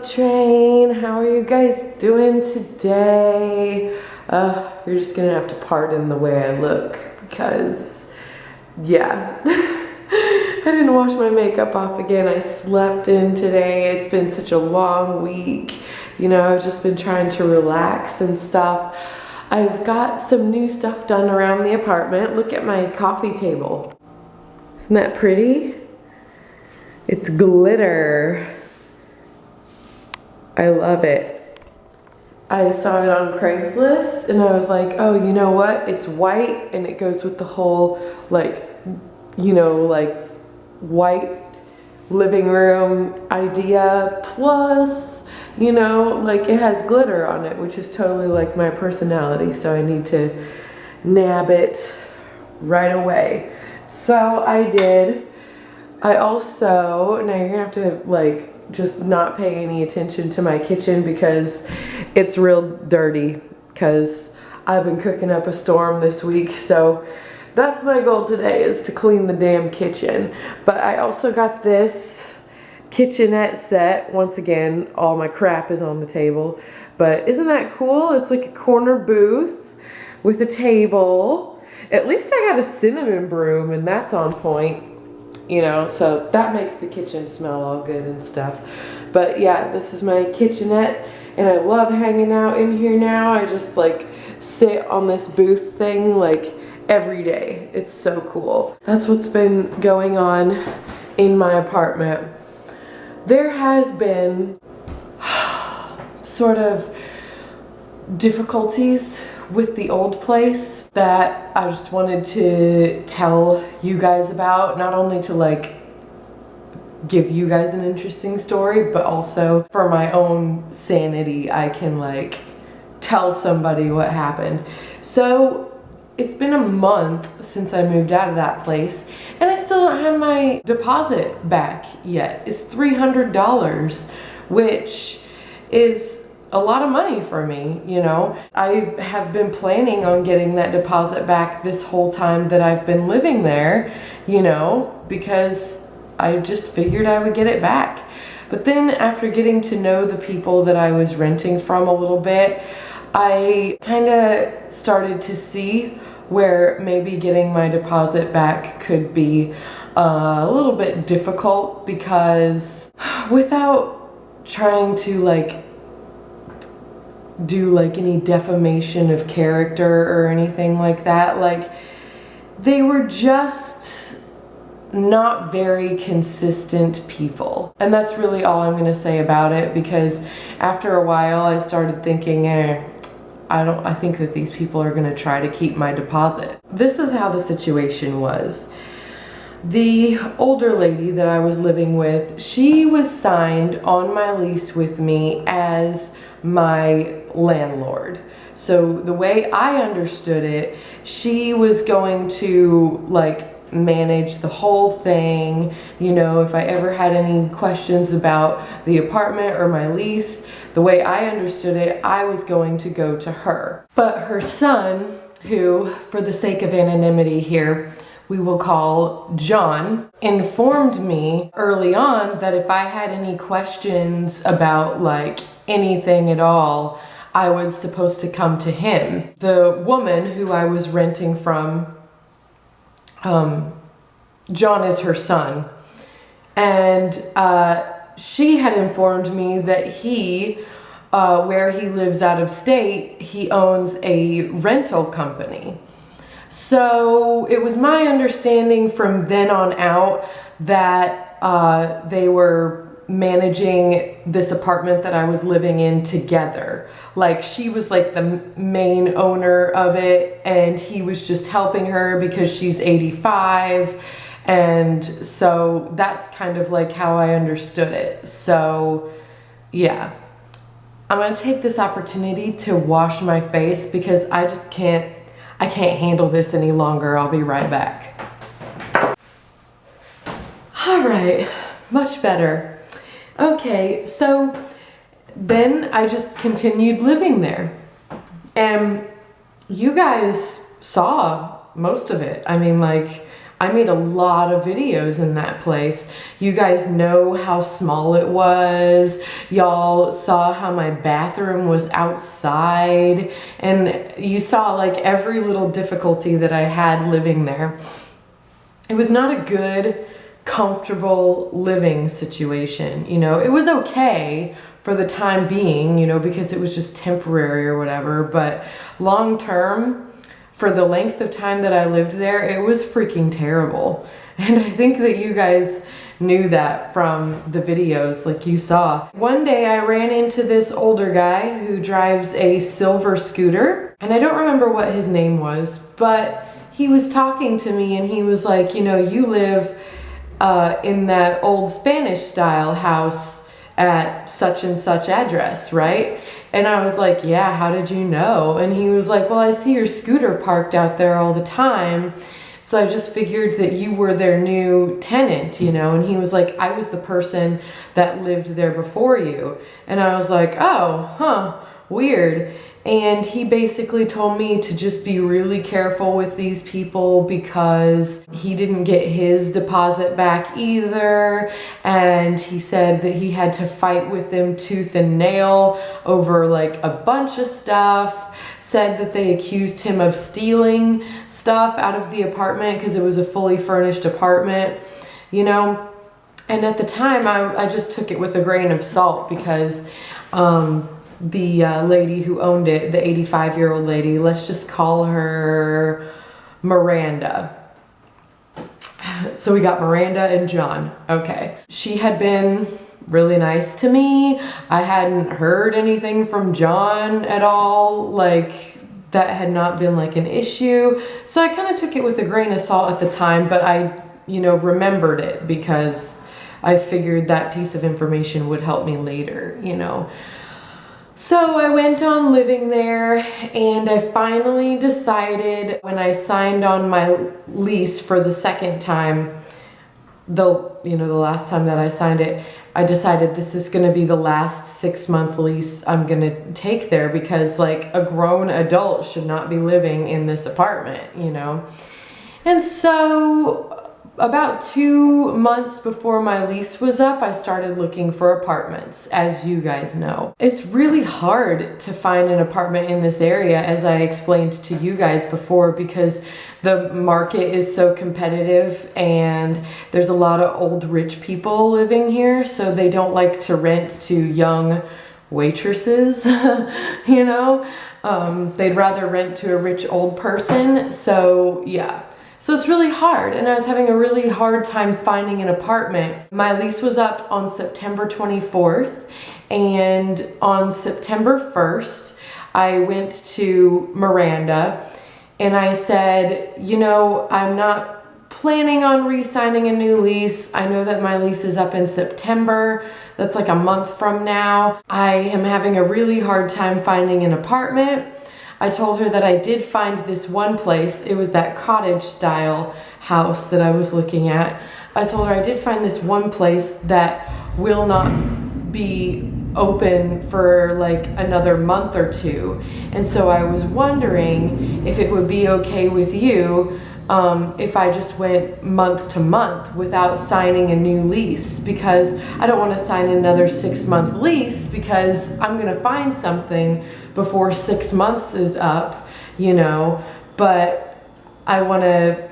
love train. How are you guys doing today? You're just gonna have to pardon the way I look because, yeah. I didn't wash my makeup off again. I slept in today. It's been such a long week. You know, I've just been trying to relax and stuff. I've got some new stuff done around the apartment. Look at my coffee table. Isn't that pretty? It's glitter. I love it. I saw it on Craigslist and I was like, oh, you know what? It's white and it goes with the whole, like, you know, like white living room idea, plus, you know, like it has glitter on it, which is totally like my personality, so I need to nab it right away. So I did. I also, now you're gonna have to like just not pay any attention to my kitchen because it's real dirty because I've been cooking up a storm this week, so that's my goal today, is to clean the damn kitchen. But I also got this kitchenette set. Once again, all my crap is on the table. But isn't that cool? It's like a corner booth with a table. At least I got a cinnamon broom and that's on point. You know, so that makes the kitchen smell all good and stuff. But yeah, this is my kitchenette and I love hanging out in here now. I just like sit on this booth thing like every day. It's so cool. That's what's been going on in my apartment. There has been sort of difficulties with the old place that I just wanted to tell you guys about, not only to like give you guys an interesting story, but also for my own sanity, I can like tell somebody what happened. So it's been a month since I moved out of that place and I still don't have my deposit back yet. It's $300, which is a lot of money for me, you know. I have been planning on getting that deposit back this whole time that I've been living there, you know, because I just figured I would get it back. But then after getting to know the people that I was renting from a little bit, I kind of started to see where maybe getting my deposit back could be a little bit difficult, because without trying to like do like any defamation of character or anything like that, like they were just not very consistent people. And that's really all I'm gonna say about it, because after a while I started thinking, I think that these people are gonna try to keep my deposit. This is how the situation was. The older lady that I was living with, she was signed on my lease with me as my landlord. So the way I understood it, she was going to like manage the whole thing. You know, if I ever had any questions about the apartment or my lease, the way I understood it, I was going to go to her. But her son, who, for the sake of anonymity here, we will call John, informed me early on that if I had any questions about like anything at all, I was supposed to come to him. The woman who I was renting from, John is her son, and she had informed me that he, where he lives out of state, he owns a rental company. So it was my understanding from then on out that they were managing this apartment that I was living in together. Like she was like the main owner of it and he was just helping her because she's 85. And so that's kind of like how I understood it. So yeah, I'm gonna take this opportunity to wash my face because I can't handle this any longer. I'll be right back. All right, much better. Okay, so then I just continued living there. And you guys saw most of it. I mean, like, I made a lot of videos in that place. You guys know how small it was. Y'all saw how my bathroom was outside, and you saw like every little difficulty that I had living there. It was not a good, comfortable living situation. You know, it was okay for the time being, you know, because it was just temporary or whatever, but long term, for the length of time that I lived there, it was freaking terrible. And I think that you guys knew that from the videos like you saw. One day I ran into this older guy who drives a silver scooter, and I don't remember what his name was, but he was talking to me and he was like, you know, you live in that old Spanish style house at such and such address, right? And I was like, yeah, how did you know? And he was like, well, I see your scooter parked out there all the time, so I just figured that you were their new tenant, you know? And he was like, I was the person that lived there before you. And I was like, oh, huh, weird. And he basically told me to just be really careful with these people because he didn't get his deposit back either. And he said that he had to fight with them tooth and nail over like a bunch of stuff. Said that they accused him of stealing stuff out of the apartment because it was a fully furnished apartment, you know? And at the time, I just took it with a grain of salt because the lady who owned it, the 85-year-old lady, let's just call her Miranda. So we got Miranda and John. Okay. She had been really nice to me. I hadn't heard anything from John at all. Like, that had not been like an issue. So I kind of took it with a grain of salt at the time, but I, you know, remembered it because I figured that piece of information would help me later, you know. So I went on living there, and I finally decided when I signed on my lease for the second time, the last time that I signed it, I decided this is going to be the last 6-month lease I'm going to take there because like a grown adult should not be living in this apartment, you know. And so about 2 months before my lease was up, I started looking for apartments, as you guys know. It's really hard to find an apartment in this area, as I explained to you guys before, because the market is so competitive and there's a lot of old rich people living here, so they don't like to rent to young waitresses, you know? They'd rather rent to a rich old person, so yeah. So it's really hard, and I was having a really hard time finding an apartment. My lease was up on September 24th, and on September 1st, I went to Miranda, and I said, you know, I'm not planning on re-signing a new lease. I know that my lease is up in September. That's like a month from now. I am having a really hard time finding an apartment. I told her that I did find this one place. It was that cottage style house that I was looking at. I told her I did find this one place that will not be open for like another month or two. And so I was wondering if it would be okay with you if I just went month to month without signing a new lease, because I don't want to sign another 6-month lease because I'm going to find something before 6 months is up, you know, but I want to,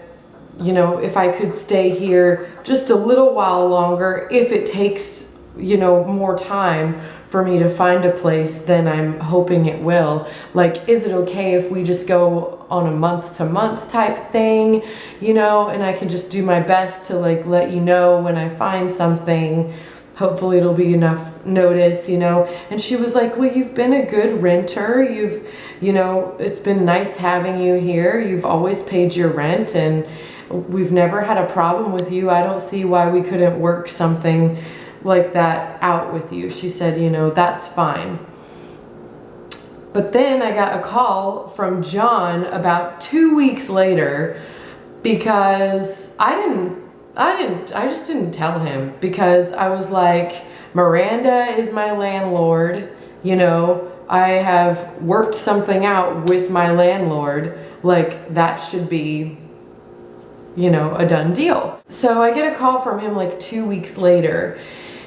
you know, if I could stay here just a little while longer, if it takes, you know, more time for me to find a place than I'm hoping it will. Like, is it okay if we just go on a month to month type thing, you know, and I can just do my best to like let you know when I find something. Hopefully it'll be enough notice, you know. And she was like, well, you've been a good renter. You know, it's been nice having you here. You've always paid your rent and we've never had a problem with you. I don't see why we couldn't work something like that out with you. She said, you know, that's fine. But then I got a call from John about 2 weeks later because I just didn't tell him, because I was like, Miranda is my landlord, you know, I have worked something out with my landlord, like that should be, you know, a done deal. So I get a call from him like 2 weeks later,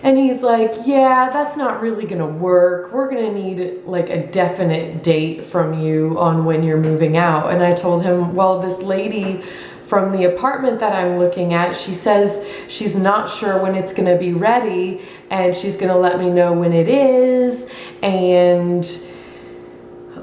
and he's like, yeah, that's not really gonna work. We're gonna need like a definite date from you on when you're moving out. And I told him, well, this lady from the apartment that I'm looking at, she says she's not sure when it's gonna be ready, and she's gonna let me know when it is, and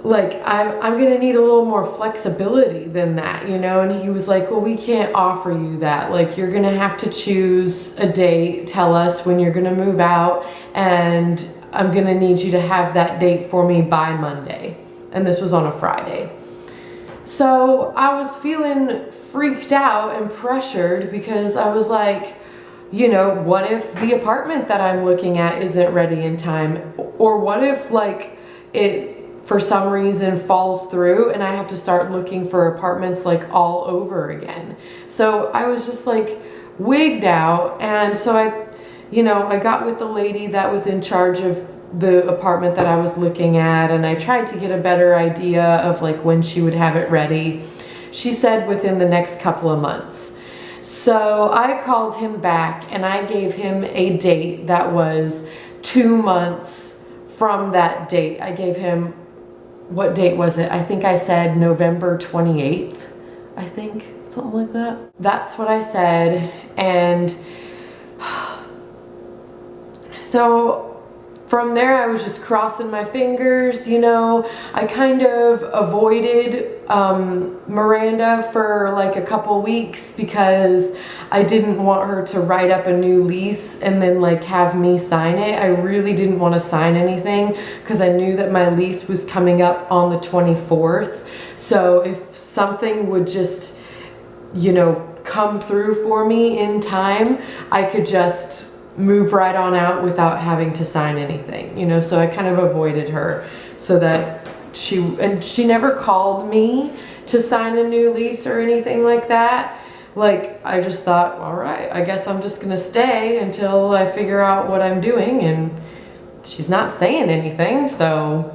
like I'm gonna need a little more flexibility than that, you know. And he was like, well, we can't offer you that. Like, you're gonna have to choose a date, tell us when you're gonna move out, and I'm gonna need you to have that date for me by Monday. And this was on a Friday. So I was feeling freaked out and pressured, because I was like, you know, what if the apartment that I'm looking at isn't ready in time? Or what if like it for some reason falls through and I have to start looking for apartments like all over again? So I was just like wigged out. And so I got with the lady that was in charge of the apartment that I was looking at, and I tried to get a better idea of like when she would have it ready. She said within the next couple of months. So I called him back and I gave him a date that was 2 months from that date. I gave him, what date was it? I think I said November 28th, I think, something like that. That's what I said. And so from there, I was just crossing my fingers, you know. I kind of avoided Miranda for like a couple weeks, because I didn't want her to write up a new lease and then like have me sign it. I really didn't want to sign anything, because I knew that my lease was coming up on the 24th. So if something would just, you know, come through for me in time, I could just move right on out without having to sign anything, you know. So I kind of avoided her, so that she never called me to sign a new lease or anything like that. Like, I just thought, all right, I guess I'm just gonna stay until I figure out what I'm doing, and she's not saying anything, so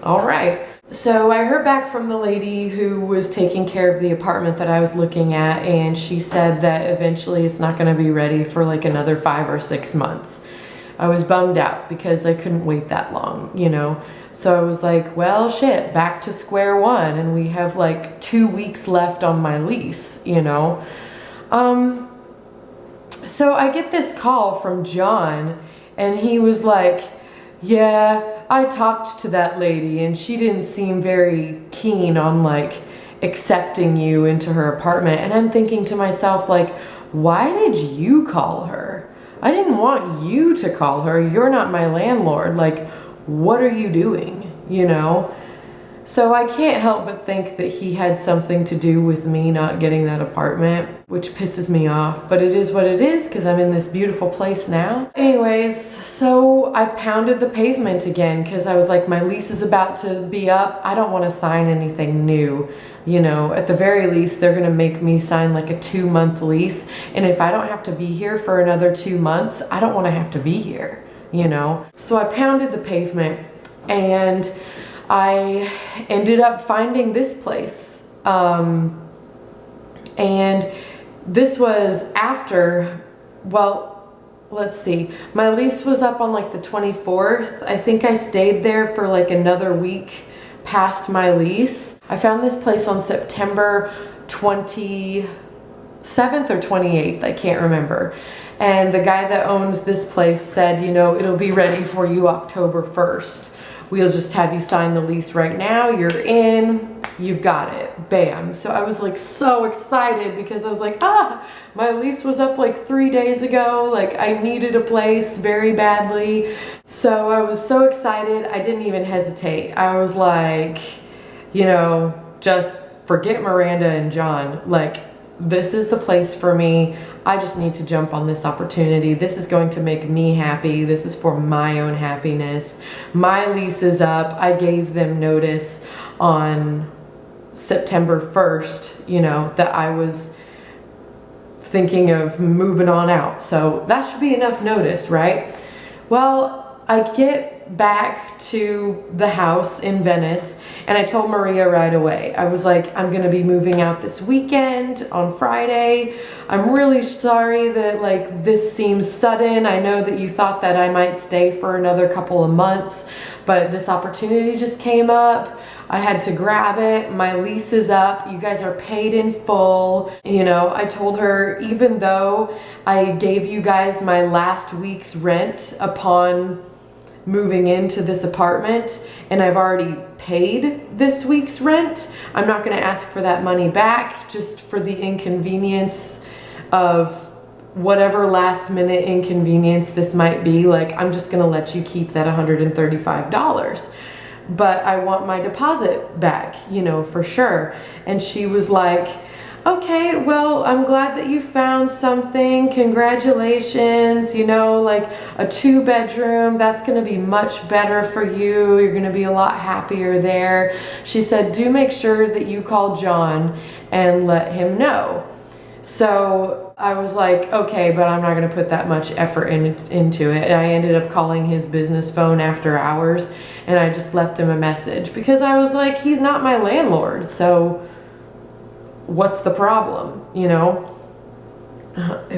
all right. So I heard back from the lady who was taking care of the apartment that I was looking at, and she said that eventually it's not going to be ready for like another 5 or 6 months. I was bummed out because I couldn't wait that long, you know. So I was like, well, shit, back to square one, and we have like 2 weeks left on my lease, you know. So I get this call from John, and he was like, yeah, I talked to that lady and she didn't seem very keen on like accepting you into her apartment. And I'm thinking to myself, like, why did you call her? I didn't want you to call her. You're not my landlord. Like, what are you doing? You know? So I can't help but think that he had something to do with me not getting that apartment, which pisses me off, but it is what it is, because I'm in this beautiful place now. Anyways, so I pounded the pavement again, because I was like, my lease is about to be up. I don't want to sign anything new. You know, at the very least, they're gonna make me sign like a 2-month lease, and if I don't have to be here for another 2 months, I don't want to have to be here, you know? So I pounded the pavement, and I ended up finding this place. And this was after, well, let's see, my lease was up on like the 24th. I think I stayed there for like another week past my lease. I found this place on September 27th or 28th, I can't remember. And the guy that owns this place said, you know, it'll be ready for you October 1st. We'll just have you sign the lease right now. You're in, you've got it, bam. So I was like so excited, because I was like, my lease was up like 3 days ago. Like, I needed a place very badly. So I was so excited, I didn't even hesitate. I was like, you know, just forget Miranda and John. Like, this is the place for me. I just need to jump on this opportunity. This is going to make me happy. This is for my own happiness. My lease is up. I gave them notice on September 1st, you know, that I was thinking of moving on out. So that should be enough notice, right? Well, I get back to the house in Venice and I told Maria right away. I was like, I'm gonna be moving out this weekend on Friday. I'm really sorry that like this seems sudden. I know that you thought that I might stay for another couple of months, but this opportunity just came up. I had to grab it. My lease is up. You guys are paid in full. You know, I told her, even though I gave you guys my last week's rent upon moving into this apartment and I've already paid this week's rent, I'm not going to ask for that money back just for the inconvenience of whatever last minute inconvenience this might be. Like, I'm just going to let you keep that $135. But I want my deposit back, you know, for sure. And she was like, okay, well, I'm glad that you found something. Congratulations, you know, like a 2-bedroom, that's gonna be much better for you. You're gonna be a lot happier there. She said, do make sure that you call John and let him know. So I was like, okay, but I'm not gonna put that much effort into it. And I ended up calling his business phone after hours and I just left him a message because I was like, he's not my landlord, so what's the problem, you know?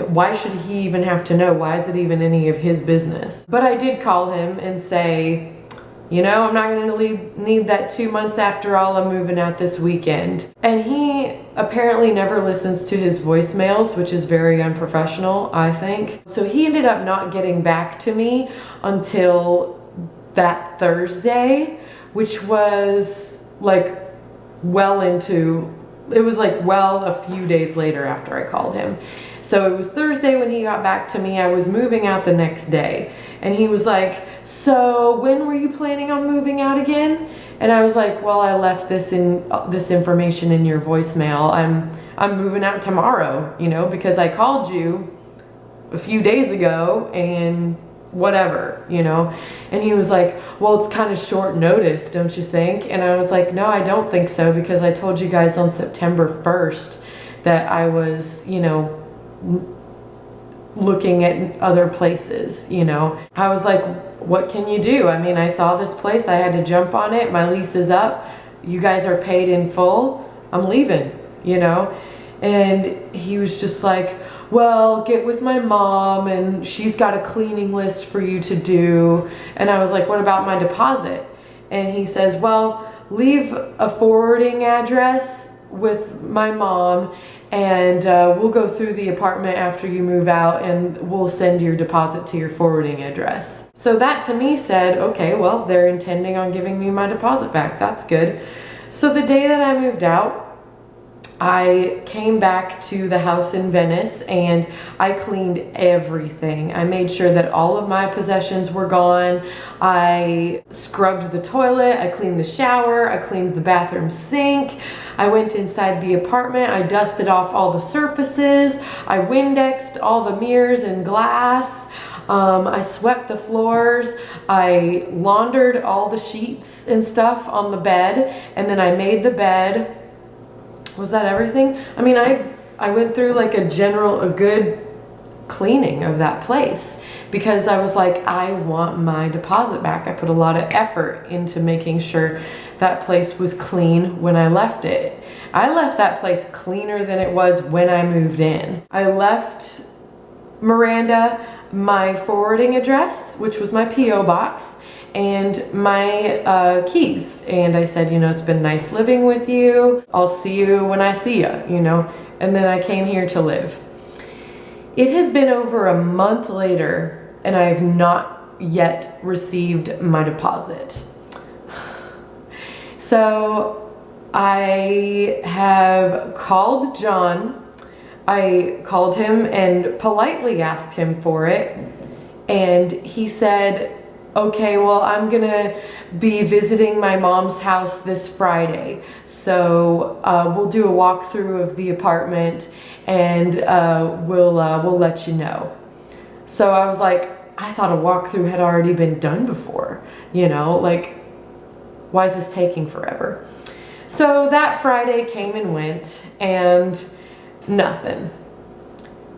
Why should he even have to know? Why is it even any of his business? But I did call him and say, you know, I'm not gonna need that 2 months after all. I'm moving out this weekend. And he apparently never listens to his voicemails, which is very unprofessional, I think. So he ended up not getting back to me until that Thursday, which was like well into, it was like well a few days later after I called him. So it was Thursday when he got back to me. I was moving out the next day and he was like, so when were you planning on moving out again? And I was like, well, I left this information in your voicemail. I'm moving out tomorrow, you know, because I called you a few days ago and whatever, you know. And he was like, well, it's kind of short notice, don't you think? And I was like, no, I don't think so, because I told you guys on September 1st that I was, you know, looking at other places, you know. I was like, what can you do? I mean, I saw this place, I had to jump on it, my lease is up, you guys are paid in full, I'm leaving, you know. And he was just like, well, get with my mom and she's got a cleaning list for you to do. And I was like, what about my deposit? And he says, well, leave a forwarding address with my mom and we'll go through the apartment after you move out and we'll send your deposit to your forwarding address. So that to me said, okay, well, they're intending on giving me my deposit back. That's good. So the day that I moved out, I came back to the house in Venice and I cleaned everything. I made sure that all of my possessions were gone. I scrubbed the toilet, I cleaned the shower, I cleaned the bathroom sink. I went inside the apartment, I dusted off all the surfaces, I Windexed all the mirrors and glass. I swept the floors, I laundered all the sheets and stuff on the bed, and then I made the bed. Was that everything? I mean, I went through like a good cleaning of that place because I was like, I want my deposit back. I put a lot of effort into making sure that place was clean when I left it. I left that place cleaner than it was when I moved in. I left Miranda my forwarding address, which was my P.O. box, and my keys. And I said, you know, it's been nice living with you. I'll see you when I see you, you know. And then I came here to live. It has been over a month later and I have not yet received my deposit. So I have called John. I called him and politely asked him for it. And he said, okay, well, I'm gonna be visiting my mom's house this Friday, so we'll do a walkthrough of the apartment and we'll let you know. So I was like, I thought a walkthrough had already been done before, you know, like, why is this taking forever? So that Friday came and went and nothing.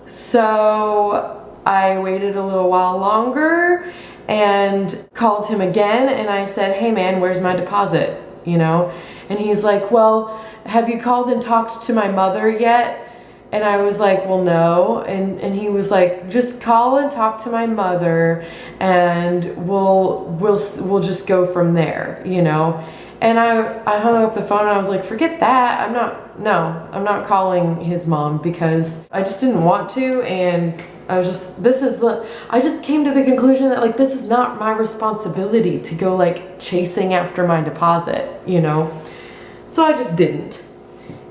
So I waited a little while longer and called him again, and I said, hey man, where's my deposit? You know? And he's like, well, have you called and talked to my mother yet? And I was like, well, no. And he was like, just call and talk to my mother, and we'll just go from there, you know? And I hung up the phone and I was like, forget that. I'm not calling his mom, because I just didn't want to. And I just came to the conclusion that like, this is not my responsibility to go like chasing after my deposit, you know? So I just didn't.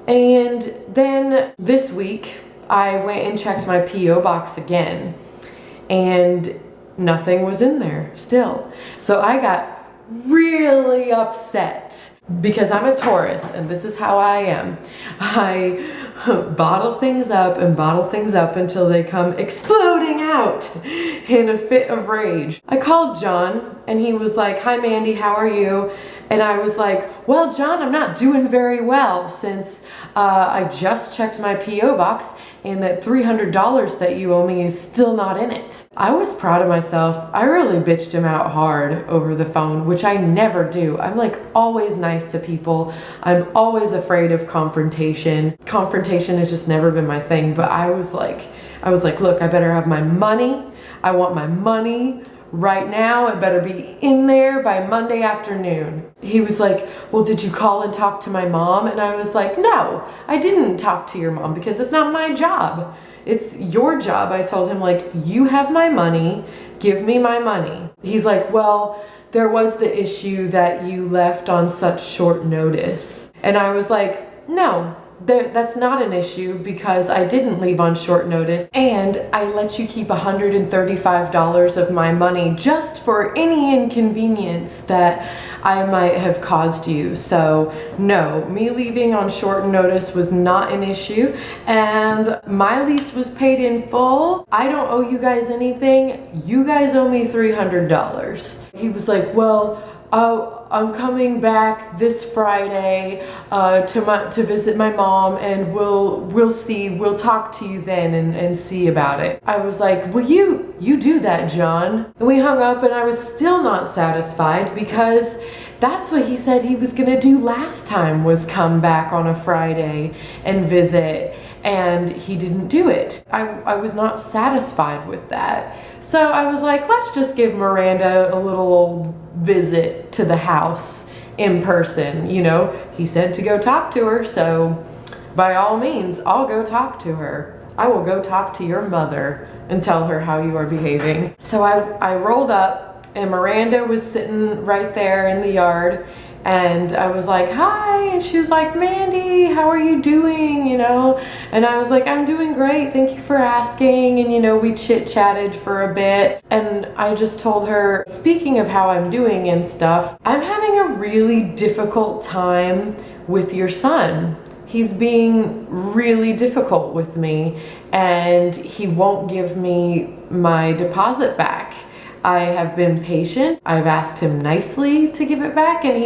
And then this week I went and checked my P.O. box again, and nothing was in there still. So I got really upset, because I'm a Taurus and this is how I am. I bottle things up and bottle things up until they come exploding out in a fit of rage. I called John and he was like, hi Mandy, how are you? And I was like, well, John, I'm not doing very well, since I just checked my P.O. box and that $300 that you owe me is still not in it. I was proud of myself. I really bitched him out hard over the phone, which I never do. I'm like always nice to people. I'm always afraid of confrontation. Confrontation has just never been my thing, but I was like, look, I better have my money. I want my money right now. It better be in there by Monday afternoon. He was like, well, did you call and talk to my mom? And I was like, no, I didn't talk to your mom, because it's not my job. It's your job. I told him, like, you have my money, give me my money. He's like, well, there was the issue that you left on such short notice. And I was like, no, that's not an issue, because I didn't leave on short notice, and I let you keep $135 of my money just for any inconvenience that I might have caused you. So no, me leaving on short notice was not an issue, and my lease was paid in full. I don't owe you guys anything. You guys owe me $300. He was like, well, I'm coming back this Friday to visit my mom, and we'll talk to you then and see about it. I was like, well, you do that, John. And we hung up, and I was still not satisfied, because that's what he said he was gonna do last time, was come back on a Friday and visit, and he didn't do it. I was not satisfied with that. So I was like, let's just give Miranda a little old visit to the house in person. You know, he said to go talk to her, so by all means, I'll go talk to her. I will go talk to your mother and tell her how you are behaving. So I rolled up, and Miranda was sitting right there in the yard, and I was like, hi, and she was like, Mandy, how are you doing, you know? And I was like, I'm doing great, thank you for asking. And you know, we chit-chatted for a bit, and I just told her, speaking of how I'm doing and stuff, I'm having a really difficult time with your son. He's being really difficult with me, and he won't give me my deposit back. I have been patient. I've asked him nicely to give it back, and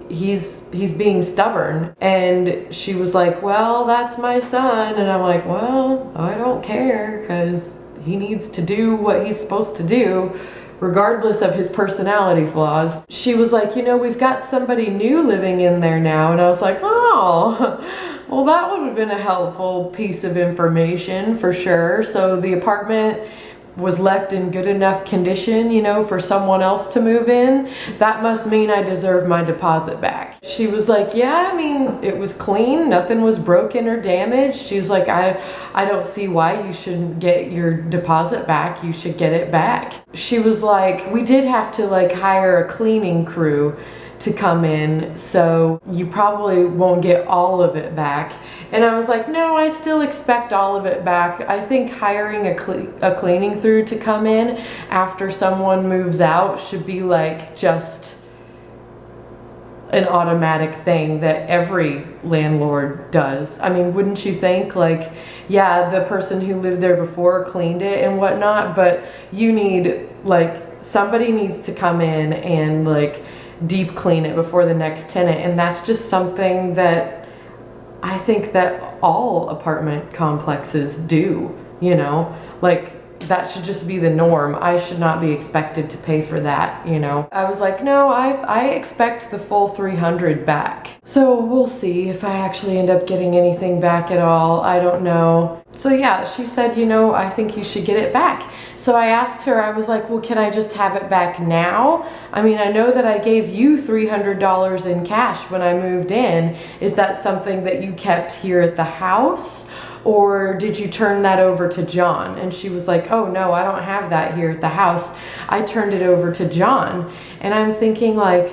he's being stubborn. And she was like, well, that's my son. And I'm like, well, I don't care, because he needs to do what he's supposed to do, regardless of his personality flaws. She was like, you know, we've got somebody new living in there now. And I was like, oh, well, that would have been a helpful piece of information for sure. So the apartment was left in good enough condition, you know, for someone else to move in. That must mean I deserve my deposit back. She was like, yeah, I mean, it was clean. Nothing was broken or damaged. She was like, I don't see why you shouldn't get your deposit back. You should get it back. She was like, we did have to like hire a cleaning crew to come in, so you probably won't get all of it back. And I was like, no, I still expect all of it back. I think hiring a cleaning crew to come in after someone moves out should be like just an automatic thing that every landlord does. I mean, wouldn't you think? Like, yeah, the person who lived there before cleaned it and whatnot, but you need, like, somebody needs to come in and like deep clean it before the next tenant. And that's just something that I think that all apartment complexes do, you know? Like, that should just be the norm. I should not be expected to pay for that, you know. I was like, no, I expect the full 300 back. So we'll see if I actually end up getting anything back at all. I don't know. So yeah, she said, you know, I think you should get it back. So I asked her, I was like, well, can I just have it back now? I mean, I know that I gave you $300 in cash when I moved in. Is that something that you kept here at the house? Or did you turn that over to John? And she was like, oh no, I don't have that here at the house. I turned it over to John. And I'm thinking like,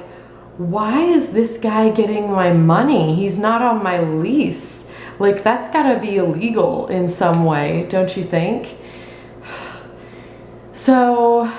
why is this guy getting my money? He's not on my lease. Like, that's gotta be illegal in some way, don't you think? So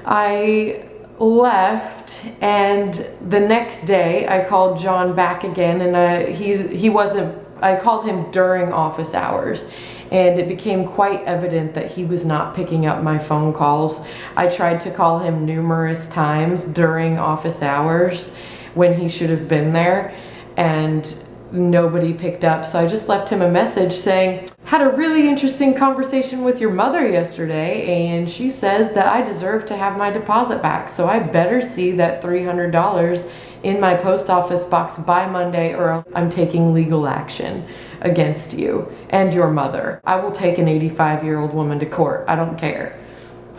I left, and the next day I called John back again, and I called him during office hours, and it became quite evident that he was not picking up my phone calls. I tried to call him numerous times during office hours when he should have been there, and nobody picked up. So I just left him a message saying, had a really interesting conversation with your mother yesterday, and she says that I deserve to have my deposit back. So I better see that $300 in my post office box by Monday, or else I'm taking legal action against you and your mother. I will take an 85-year-old woman to court. I don't care.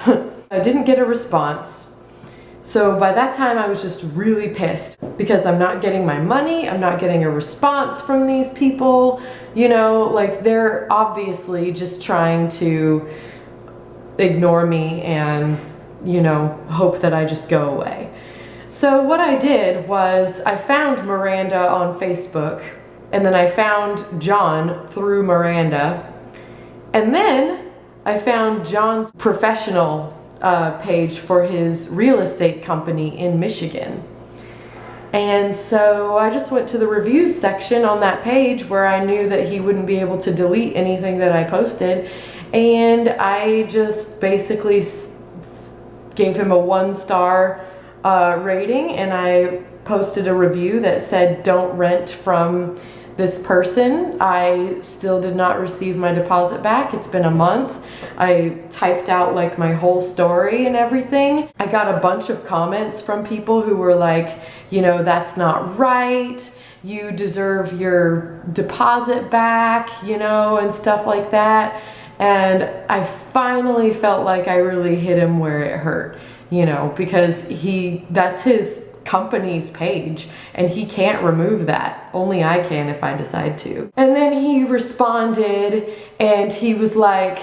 I didn't get a response. So by that time I was just really pissed because I'm not getting my money, I'm not getting a response from these people, you know, like they're obviously just trying to ignore me and, you know, hope that I just go away. So what I did was I found Miranda on Facebook, and then I found John through Miranda, and then I found John's professional page for his real estate company in Michigan. And so I just went to the reviews section on that page where I knew that he wouldn't be able to delete anything that I posted, and I just basically gave him a 1-star rating, and I posted a review that said don't rent from this person. I still did not receive my deposit back. It's been a month. I typed out like my whole story and everything. I got a bunch of comments from people who were like, you know, that's not right. You deserve your deposit back, you know, and stuff like that. And I finally felt like I really hit him where it hurt, you know, because that's his company's page and he can't remove that. Only I can if I decide to. And then he responded and he was like,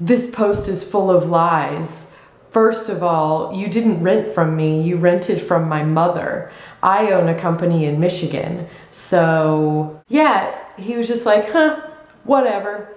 this post is full of lies. First of all, you didn't rent from me, you rented from my mother. I own a company in Michigan. So yeah, he was just like, huh, whatever.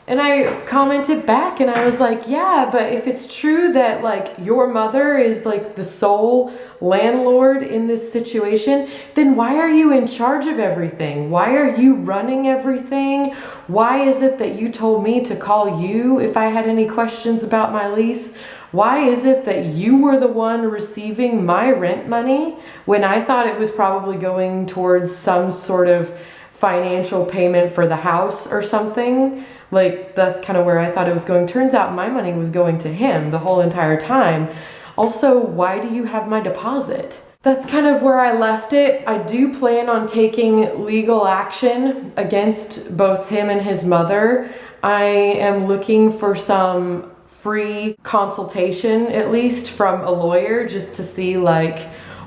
And I commented back and I was like, yeah, but if it's true that like your mother is like the sole landlord in this situation, then why are you in charge of everything? Why are you running everything? Why is it that you told me to call you if I had any questions about my lease? Why is it that you were the one receiving my rent money when I thought it was probably going towards some sort of financial payment for the house or something? Like, that's kind of where I thought it was going. Turns out my money was going to him the whole entire time. Also, why do you have my deposit? That's kind of where I left it. I do plan on taking legal action against both him and his mother. I am looking for some free consultation, at least from a lawyer, just to see like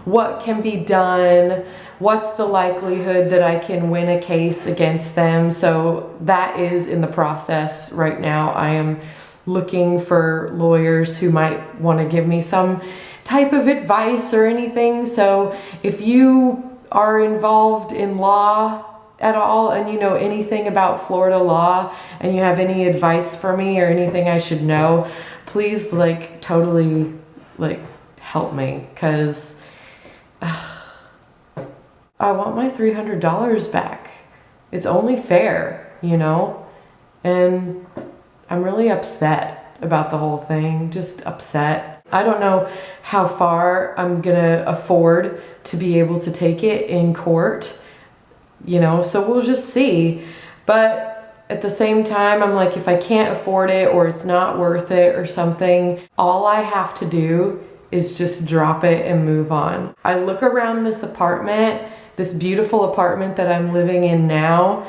what can be done. What's the likelihood that I can win a case against them? So that is in the process right now. I am looking for lawyers who might want to give me some type of advice or anything. So if you are involved in law at all and you know anything about Florida law and you have any advice for me or anything I should know, please like totally like help me, because I want my $300 back. It's only fair, you know? And I'm really upset about the whole thing, just upset. I don't know how far I'm gonna afford to be able to take it in court, you know, so we'll just see. But at the same time, I'm like, if I can't afford it or it's not worth it or something, all I have to do is just drop it and move on. I look around this apartment, this beautiful apartment that I'm living in now,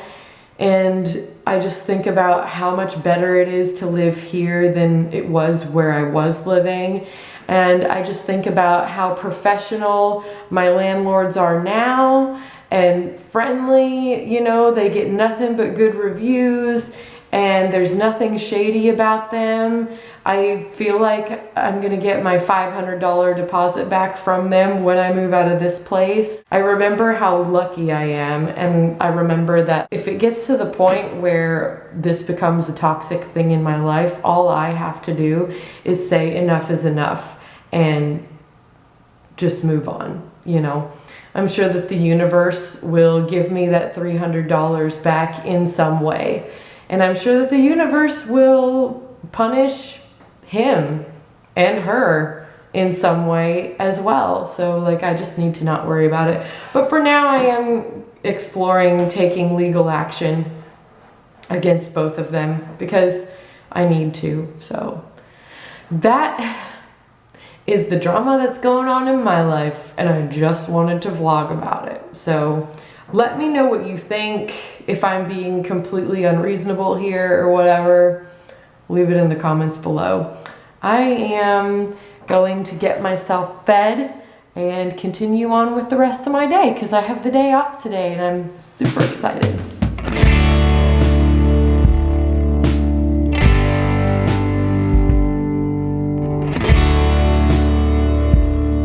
and I just think about how much better it is to live here than it was where I was living. And I just think about how professional my landlords are now and friendly, you know, they get nothing but good reviews and there's nothing shady about them. I feel like I'm gonna get my $500 deposit back from them when I move out of this place. I remember how lucky I am, and I remember that if it gets to the point where this becomes a toxic thing in my life, all I have to do is say enough is enough and just move on, you know. I'm sure that the universe will give me that $300 back in some way. And I'm sure that the universe will punish him and her in some way as well. So like, I just need to not worry about it. But for now, I am exploring taking legal action against both of them because I need to. So that is the drama that's going on in my life, and I just wanted to vlog about it. So let me know what you think, if I'm being completely unreasonable here or whatever. Leave it in the comments below. I am going to get myself fed and continue on with the rest of my day because I have the day off today and I'm super excited.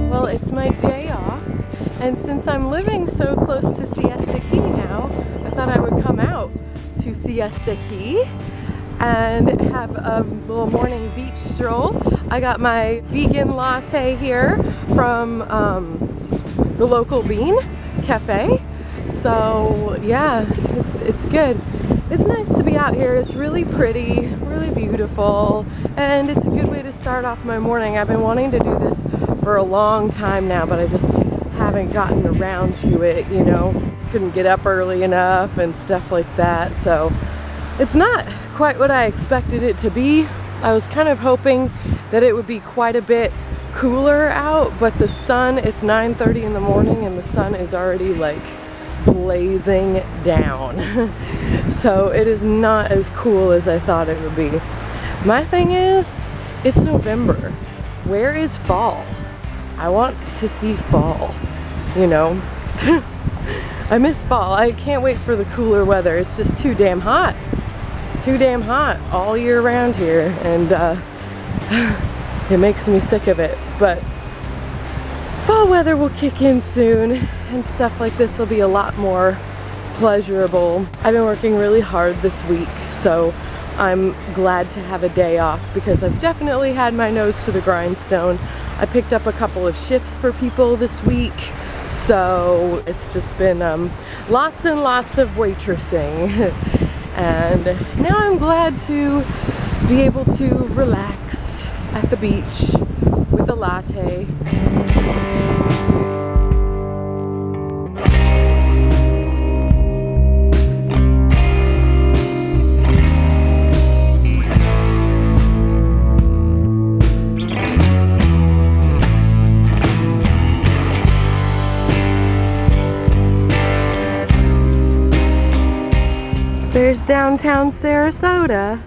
Well, it's my day off, and since I'm living so close to Siesta Key now, I thought I would come out to Siesta Key and have a little morning beach stroll. I got my vegan latte here from the local bean cafe. So yeah, it's good. It's nice to be out here. It's really pretty, really beautiful, and it's a good way to start off my morning. I've been wanting to do this for a long time now, but I just haven't gotten around to it, you know. Couldn't get up early enough and stuff like that, so it's not quite what I expected it to be. I was kind of hoping that it would be quite a bit cooler out, but the sun, it's 9:30 in the morning and the sun is already like blazing down. So it is not as cool as I thought it would be. My thing is, it's November. Where is fall? I want to see fall, you know. I miss fall. I can't wait for the cooler weather. It's just too damn hot. Too damn hot all year round here, and it makes me sick of it. But fall weather will kick in soon and stuff like this will be a lot more pleasurable. I've been working really hard this week, so I'm glad to have a day off because I've definitely had my nose to the grindstone. I picked up a couple of shifts for people this week, so it's just been lots and lots of waitressing. And now I'm glad to be able to relax at the beach with a latte. There's downtown Sarasota.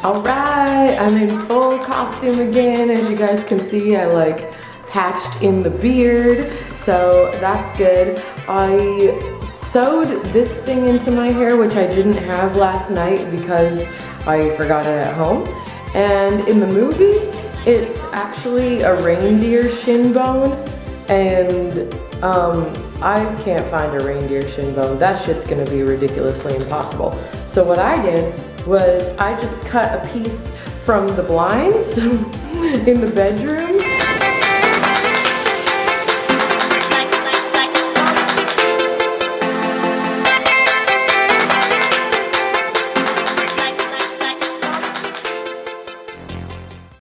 Alright, I'm in full costume again. As you guys can see, I like patched in the beard, so that's good. I sewed this thing into my hair, which I didn't have last night because I forgot it at home. And in the movie, it's actually a reindeer shin bone, and I can't find a reindeer shin bone. That shit's gonna be ridiculously impossible. So what I did was I just cut a piece from the blinds in the bedroom